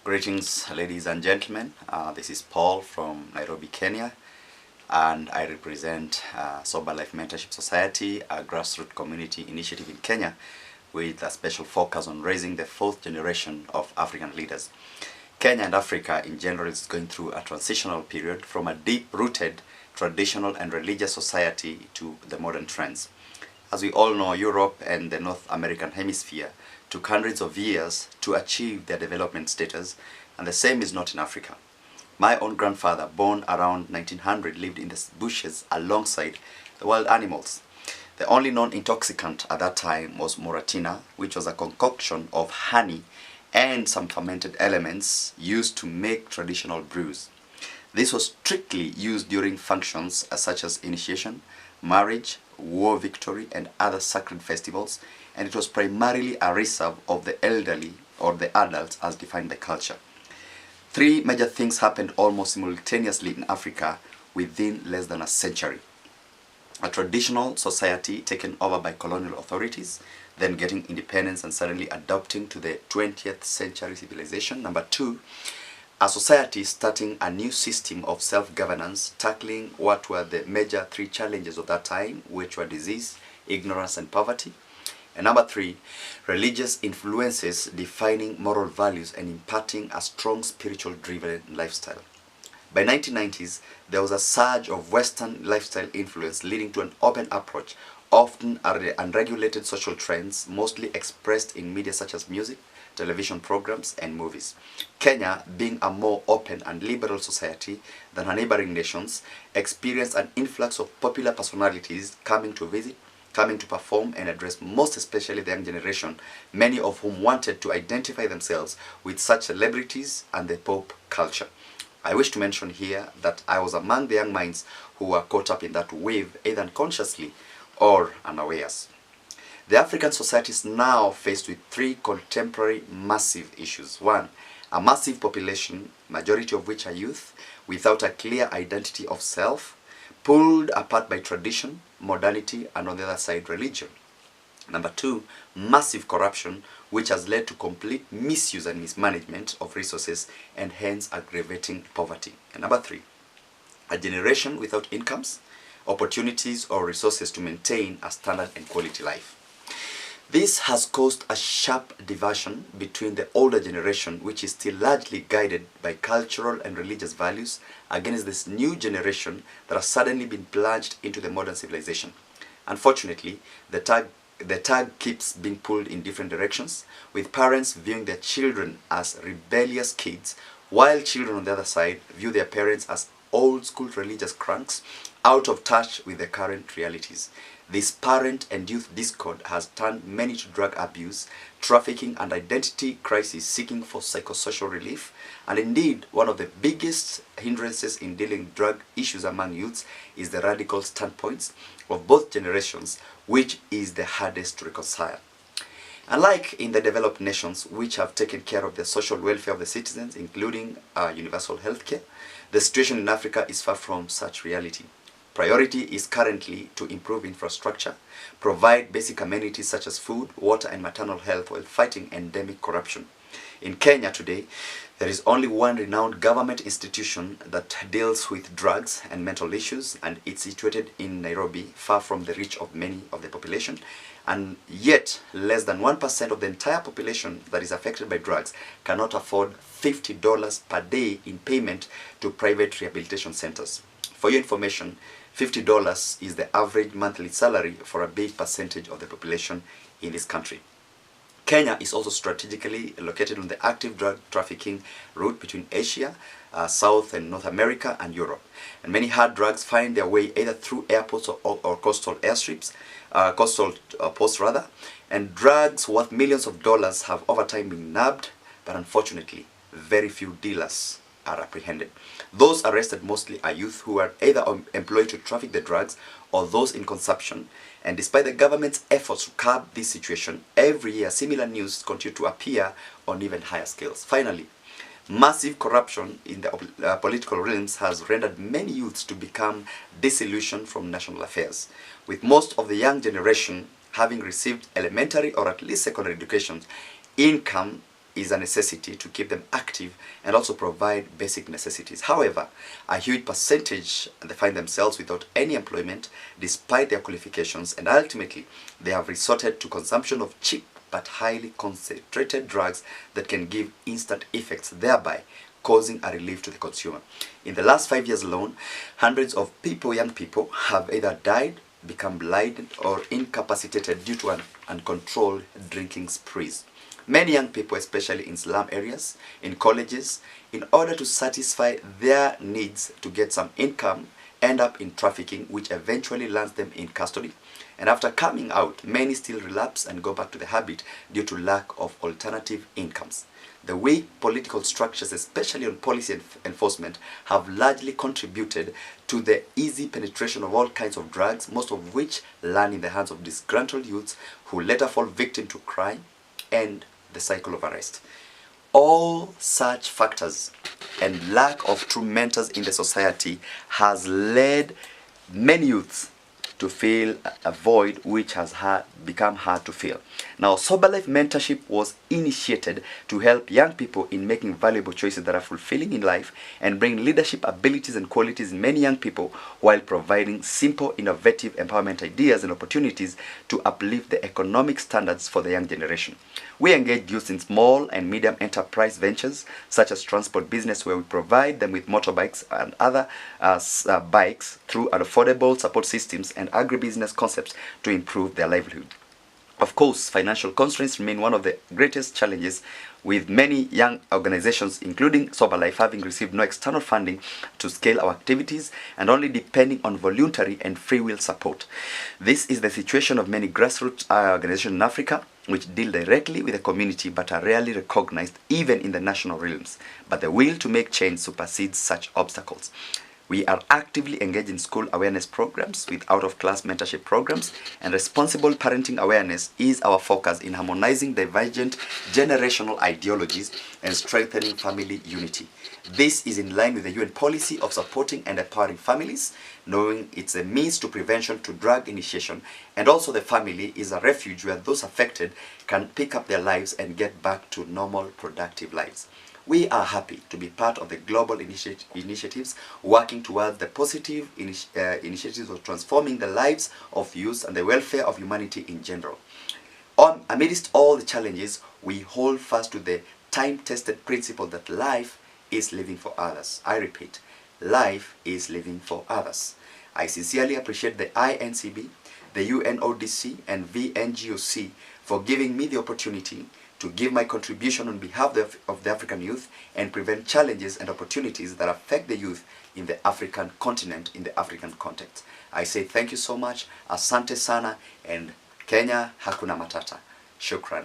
Greetings, ladies and gentlemen. This is Paul from Nairobi, Kenya, and I represent Soberlife Mentorship Society, a grassroots community initiative in Kenya with a special focus on raising the fourth generation of African leaders. Kenya and Africa in general is going through a transitional period from a deep-rooted traditional and religious society to the modern trends. As we all know, Europe and the North American hemisphere took hundreds of years to achieve their development status, and the same is not in Africa. My own grandfather, born around 1900, lived in the bushes alongside the wild animals. The only non-intoxicant at that time was moratina, which was a concoction of honey and some fermented elements used to make traditional brews. This was strictly used during functions such as initiation, marriage, war victory, and other sacred festivals, and it was primarily a reserve of the elderly or the adults as defined by culture. Three major things happened almost simultaneously in Africa within less than a century. A traditional society taken over by colonial authorities, then getting independence and suddenly adopting to the 20th century civilization. Number two, a society starting a new system of self-governance, tackling what were the major three challenges of that time, which were disease, ignorance, and poverty. And number three, religious influences defining moral values and imparting a strong spiritual-driven lifestyle. By 1990s, there was a surge of Western lifestyle influence leading to an open approach, often unregulated social trends, mostly expressed in media such as music, television programs, and movies. Kenya, being a more open and liberal society than her neighboring nations, experienced an influx of popular personalities coming to visit, coming to perform and address most especially the young generation, many of whom wanted to identify themselves with such celebrities and the pop culture. I wish to mention here that I was among the young minds who were caught up in that wave, either unconsciously or unawares. The African society is now faced with three contemporary massive issues. One, a massive population, majority of which are youth, without a clear identity of self, pulled apart by tradition, modernity, and on the other side, religion. Number two, massive corruption, which has led to complete misuse and mismanagement of resources and hence aggravating poverty. And number three, a generation without incomes, opportunities, or resources to maintain a standard and quality life. This has caused a sharp diversion between the older generation, which is still largely guided by cultural and religious values, against this new generation that has suddenly been plunged into the modern civilization. Unfortunately, the tag keeps being pulled in different directions, with parents viewing their children as rebellious kids, while children on the other side view their parents as old-school religious cranks, out of touch with the current realities. This parent and youth discord has turned many to drug abuse, trafficking, and identity crisis seeking for psychosocial relief. And indeed, one of the biggest hindrances in dealing with drug issues among youths is the radical standpoints of both generations, which is the hardest to reconcile. Unlike in the developed nations, which have taken care of the social welfare of the citizens, including universal healthcare, the situation in Africa is far from such reality. Priority is currently to improve infrastructure, provide basic amenities such as food, water, and maternal health while fighting endemic corruption. In Kenya today, there is only one renowned government institution that deals with drugs and mental issues, and it's situated in Nairobi, far from the reach of many of the population. And yet, less than 1% of the entire population that is affected by drugs cannot afford $50 per day in payment to private rehabilitation centers. For your information, $50 is the average monthly salary for a big percentage of the population in this country. Kenya is also strategically located on the active drug trafficking route between Asia, South and North America, and Europe. And many hard drugs find their way either through airports or coastal airstrips, coastal posts rather, and drugs worth millions of dollars have over time been nabbed, but unfortunately, very few dealers are apprehended. Those arrested mostly are youth who are either employed to traffic the drugs or those in consumption. And despite the government's efforts to curb this situation, every year similar news continue to appear on even higher scales. Finally, massive corruption in the political realms has rendered many youths to become disillusioned from national affairs, with most of the young generation having received elementary or at least secondary education, income is a necessity to keep them active and also provide basic necessities. However, a huge percentage they find themselves without any employment despite their qualifications, and ultimately they have resorted to consumption of cheap but highly concentrated drugs that can give instant effects, thereby causing a relief to the consumer. In the last 5 years alone, hundreds of young people, have either died, become blind, or incapacitated due to an uncontrolled drinking sprees. Many young people, especially in slum areas, in colleges, in order to satisfy their needs to get some income, end up in trafficking, which eventually lands them in custody. And after coming out, many still relapse and go back to the habit due to lack of alternative incomes. The weak political structures, especially on policy enforcement, have largely contributed to the easy penetration of all kinds of drugs, most of which land in the hands of disgruntled youths who later fall victim to crime and the cycle of arrest. All such factors and lack of true mentors in the society has led many youths to fill a void which has become hard to fill. Now, Soberlife Mentorship was initiated to help young people in making valuable choices that are fulfilling in life and bring leadership abilities and qualities in many young people, while providing simple, innovative empowerment ideas and opportunities to uplift the economic standards for the young generation. We engage youth in small and medium enterprise ventures such as transport business, where we provide them with motorbikes and other bikes through affordable support systems and agribusiness concepts to improve their livelihood. Of course, financial constraints remain one of the greatest challenges, with many young organizations, including Soberlife, having received no external funding to scale our activities and only depending on voluntary and free will support. This is the situation of many grassroots organizations in Africa, which deal directly with the community but are rarely recognized even in the national realms. But the will to make change supersedes such obstacles. We are actively engaged in school awareness programs with out-of-class mentorship programs, and responsible parenting awareness is our focus in harmonizing divergent generational ideologies and strengthening family unity. This is in line with the UN policy of supporting and empowering families, knowing it's a means to prevention to drug initiation, and also the family is a refuge where those affected can pick up their lives and get back to normal, productive lives. We are happy to be part of the global initiatives working towards the positive initiatives of transforming the lives of youth and the welfare of humanity in general. Amidst all the challenges, we hold fast to the time-tested principle that life is living for others. I repeat, life is living for others. I sincerely appreciate the INCB, the UNODC, and VNGOC for giving me the opportunity to give my contribution on behalf of the African youth and prevent challenges and opportunities that affect the youth in the African continent, in the African context. I say thank you so much, asante sana, and Kenya hakuna matata. Shukran.